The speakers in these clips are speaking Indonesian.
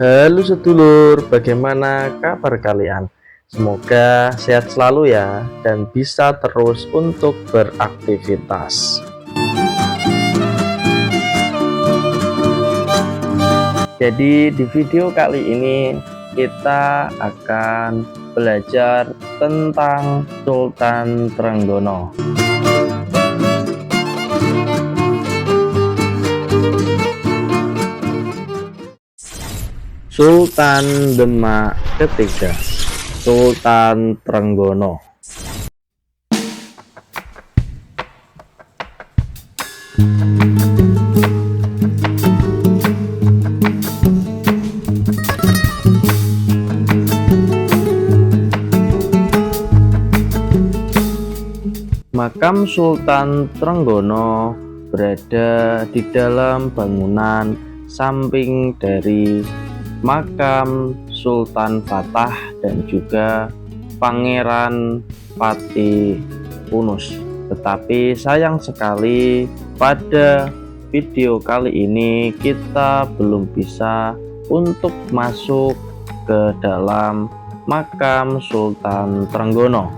Halo sedulur, bagaimana kabar kalian? Semoga sehat selalu ya dan bisa terus untuk beraktivitas. Jadi di video kali ini kita akan belajar tentang Sultan Trenggono. Sultan Demak ketiga, Sultan Trenggono. Makam Sultan Trenggono berada di dalam bangunan samping dari makam Sultan Fatah dan juga Pangeran Pati Unus. Tetapi sayang sekali pada video kali ini kita belum bisa untuk masuk ke dalam makam Sultan Trenggono.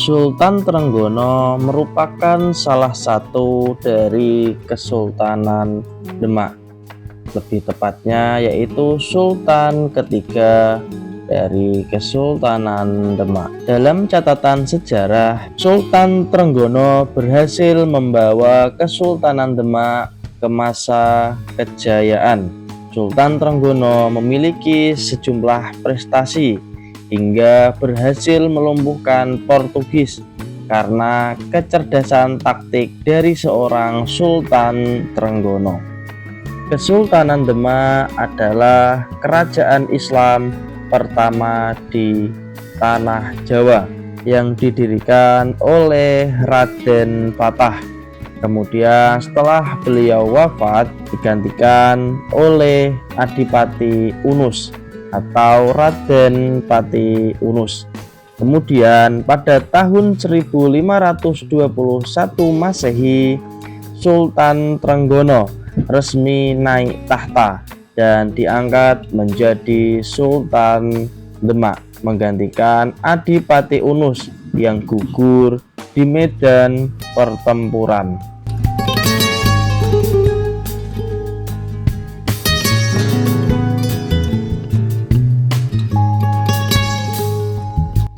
Sultan Trenggono merupakan salah satu dari Kesultanan Demak, lebih tepatnya yaitu Sultan ketiga dari Kesultanan Demak. Dalam catatan sejarah, Sultan Trenggono berhasil membawa Kesultanan Demak ke masa kejayaan. Sultan Trenggono memiliki sejumlah prestasi hingga berhasil melumpuhkan Portugis karena kecerdasan taktik dari seorang Sultan Trenggono. Kesultanan Demak adalah kerajaan Islam pertama di tanah Jawa yang didirikan oleh Raden Fatah. Kemudian setelah beliau wafat digantikan oleh Adipati Unus atau Raden Pati Unus. Kemudian pada tahun 1521 Masehi, Sultan Trenggono resmi naik tahta dan diangkat menjadi Sultan Demak, menggantikan Adipati Unus yang gugur di medan pertempuran.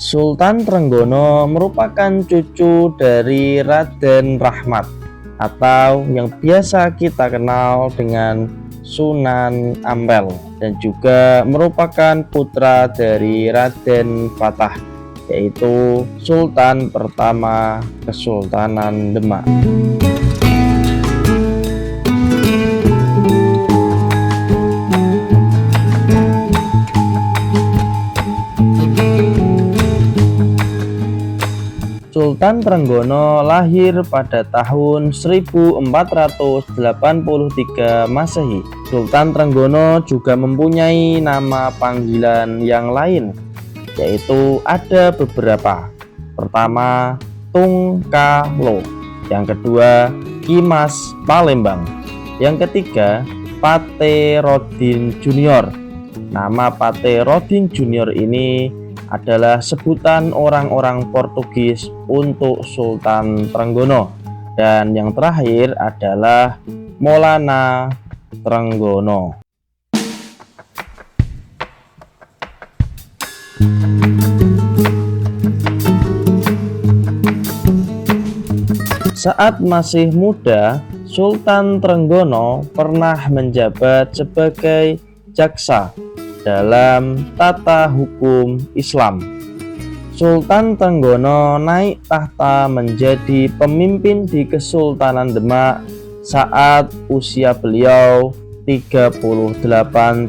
Sultan Trenggono merupakan cucu dari Raden Rahmat atau yang biasa kita kenal dengan Sunan Ampel, dan juga merupakan putra dari Raden Fatah, yaitu Sultan pertama Kesultanan Demak. Sultan Trenggono lahir pada tahun 1483 Masehi. Sultan Trenggono juga mempunyai nama panggilan yang lain, yaitu ada beberapa. Pertama, Tungkalo. Yang kedua, Kimas Palembang. Yang ketiga, Paterodin Junior. Nama Paterodin Junior ini adalah sebutan orang-orang Portugis untuk Sultan Trenggono. Dan yang terakhir adalah Maulana Trenggono. Saat masih muda, Sultan Trenggono pernah menjabat sebagai jaksa dalam tata hukum Islam. Sultan Trenggono naik tahta menjadi pemimpin di Kesultanan Demak saat usia beliau 38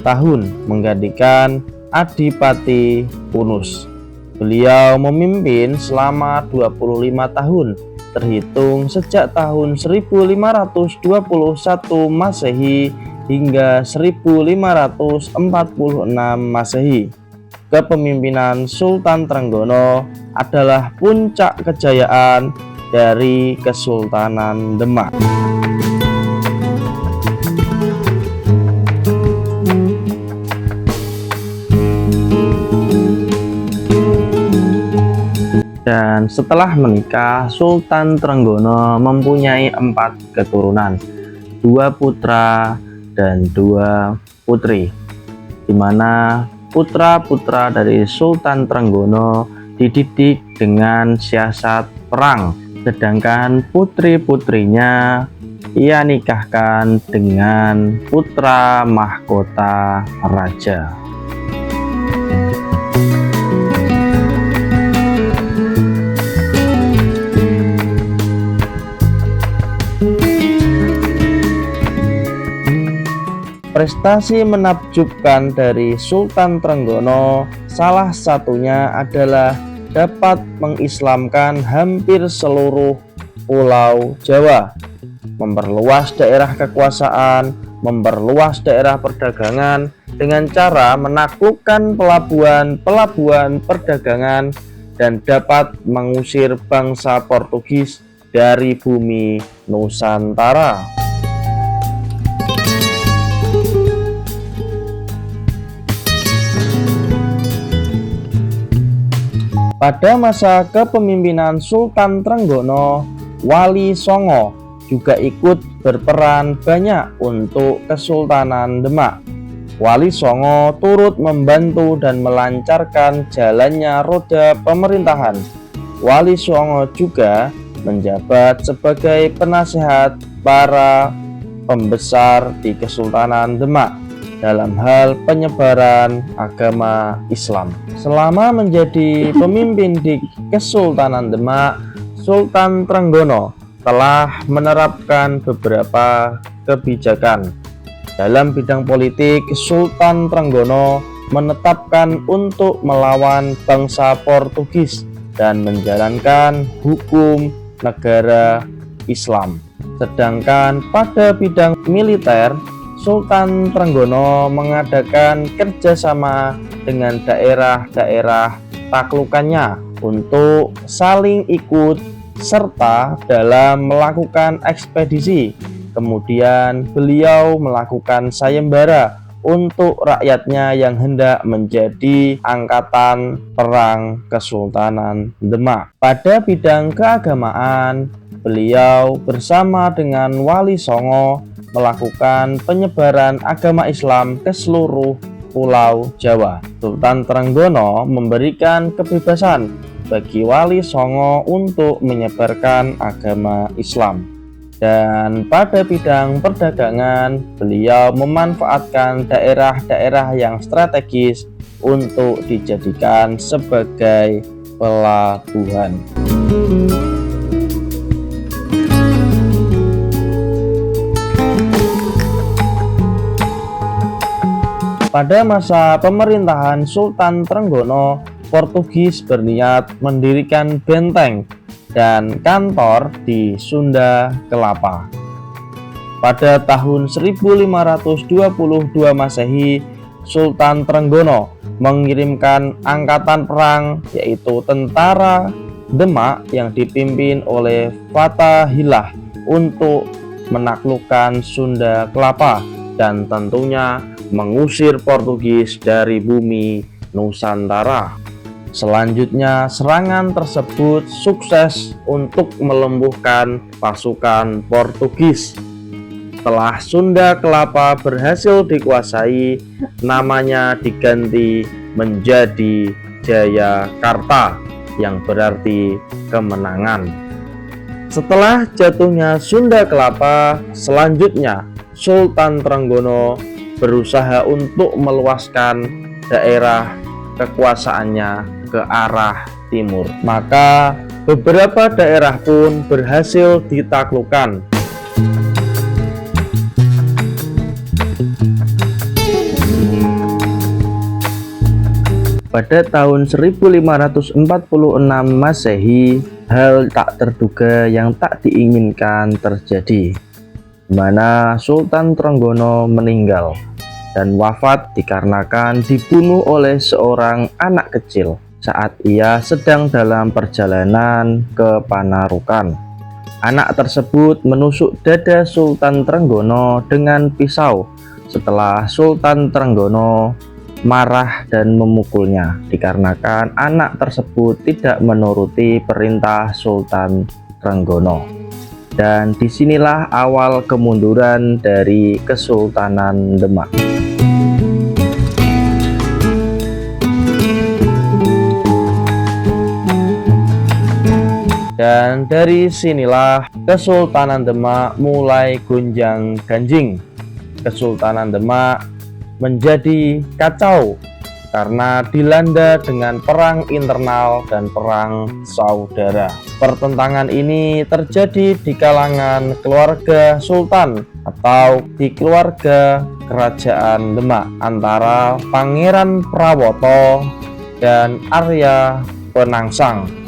tahun, menggantikan Adipati Unus. Beliau memimpin selama 25 tahun, terhitung sejak tahun 1521 Masehi hingga 1546 Masehi. kepemimpinan Sultan Trenggono adalah puncak kejayaan dari Kesultanan Demak. Dan setelah menikah, Sultan Trenggono mempunyai 4 keturunan, 2 putra dan 2 putri, di mana putra-putra dari Sultan Trenggono dididik dengan siasat perang, sedangkan putri-putrinya ia nikahkan dengan putra mahkota raja. Prestasi menakjubkan dari Sultan Trenggono salah satunya adalah dapat mengislamkan hampir seluruh pulau Jawa, memperluas daerah kekuasaan, memperluas daerah perdagangan dengan cara menaklukkan pelabuhan-pelabuhan perdagangan dan dapat mengusir bangsa Portugis dari bumi Nusantara. Pada masa kepemimpinan Sultan Trenggono, Wali Songo juga ikut berperan banyak untuk Kesultanan Demak. Wali Songo turut membantu dan melancarkan jalannya roda pemerintahan. Wali Songo juga menjabat sebagai penasehat para pembesar di Kesultanan Demak dalam hal penyebaran agama Islam. Selama menjadi pemimpin di Kesultanan Demak, Sultan Trenggono telah menerapkan beberapa kebijakan. Dalam bidang politik, Sultan Trenggono menetapkan untuk melawan bangsa Portugis dan menjalankan hukum negara Islam. Sedangkan pada bidang militer, Sultan Trenggono mengadakan kerjasama dengan daerah-daerah taklukannya untuk saling ikut serta dalam melakukan ekspedisi. Kemudian beliau melakukan sayembara untuk rakyatnya yang hendak menjadi angkatan perang Kesultanan Demak. Pada bidang keagamaan, beliau bersama dengan Wali Songo melakukan penyebaran agama Islam ke seluruh pulau Jawa. Sultan Trenggono memberikan kebebasan bagi Wali Songo untuk menyebarkan agama Islam. Dan pada bidang perdagangan, beliau memanfaatkan daerah-daerah yang strategis untuk dijadikan sebagai pelabuhan. Pada masa pemerintahan Sultan Trenggono, Portugis berniat mendirikan benteng dan kantor di Sunda Kelapa. Pada tahun 1522 Masehi, Sultan Trenggono mengirimkan angkatan perang, yaitu tentara Demak yang dipimpin oleh Fathahillah untuk menaklukkan Sunda Kelapa dan tentunya mengusir Portugis dari bumi Nusantara. Selanjutnya, serangan tersebut sukses untuk melumpuhkan pasukan Portugis. Setelah Sunda Kelapa berhasil dikuasai, namanya diganti menjadi Jayakarta yang berarti kemenangan. Setelah jatuhnya Sunda Kelapa, selanjutnya Sultan Trenggono berusaha untuk meluaskan daerah kekuasaannya ke arah timur. Maka beberapa daerah pun berhasil ditaklukkan. Pada tahun 1546 Masehi, hal tak terduga yang tak diinginkan terjadi, di mana Sultan Trenggono meninggal. dan wafat dikarenakan dibunuh oleh seorang anak kecil saat ia sedang dalam perjalanan ke Panarukan. Anak tersebut menusuk dada Sultan Trenggono dengan pisau setelah Sultan Trenggono marah dan memukulnya dikarenakan anak tersebut tidak menuruti perintah Sultan Trenggono. Dan disinilah awal kemunduran dari Kesultanan Demak. Dan dari sinilah Kesultanan Demak mulai gonjang-ganjing. Kesultanan Demak menjadi kacau karena dilanda dengan perang internal dan perang saudara. Pertentangan ini terjadi di kalangan keluarga sultan atau di keluarga kerajaan Demak antara Pangeran Prawoto dan Arya Penangsang.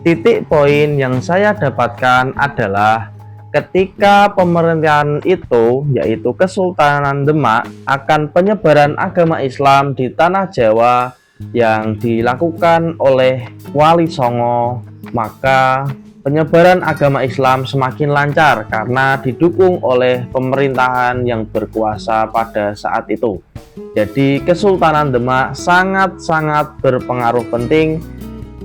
Titik poin yang saya dapatkan adalah ketika pemerintahan itu, yaitu Kesultanan Demak, akan penyebaran agama Islam di tanah Jawa yang dilakukan oleh Wali Songo, maka penyebaran agama Islam semakin lancar karena didukung oleh pemerintahan yang berkuasa pada saat itu. Jadi Kesultanan Demak sangat-sangat berpengaruh penting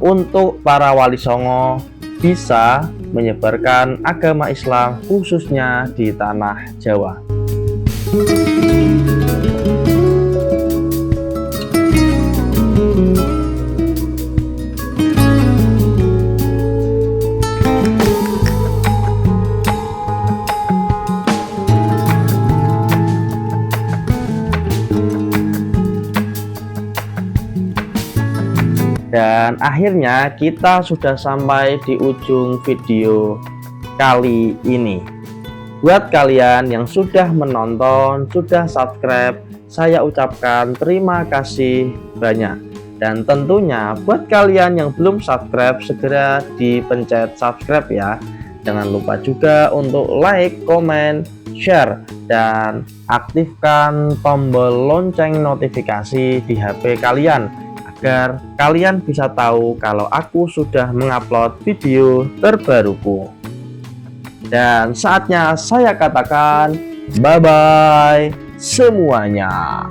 untuk para Wali Songo bisa menyebarkan agama Islam khususnya di tanah Jawa. Dan akhirnya kita sudah sampai di ujung video kali ini. Buat kalian yang sudah menonton, sudah subscribe, saya ucapkan terima kasih banyak. Dan tentunya buat kalian yang belum subscribe, segera dipencet subscribe ya. Jangan lupa juga untuk like, comment, share, dan aktifkan tombol lonceng notifikasi di HP kalian agar kalian bisa tahu kalau aku sudah mengupload video terbaruku. Dan saatnya saya katakan bye-bye semuanya.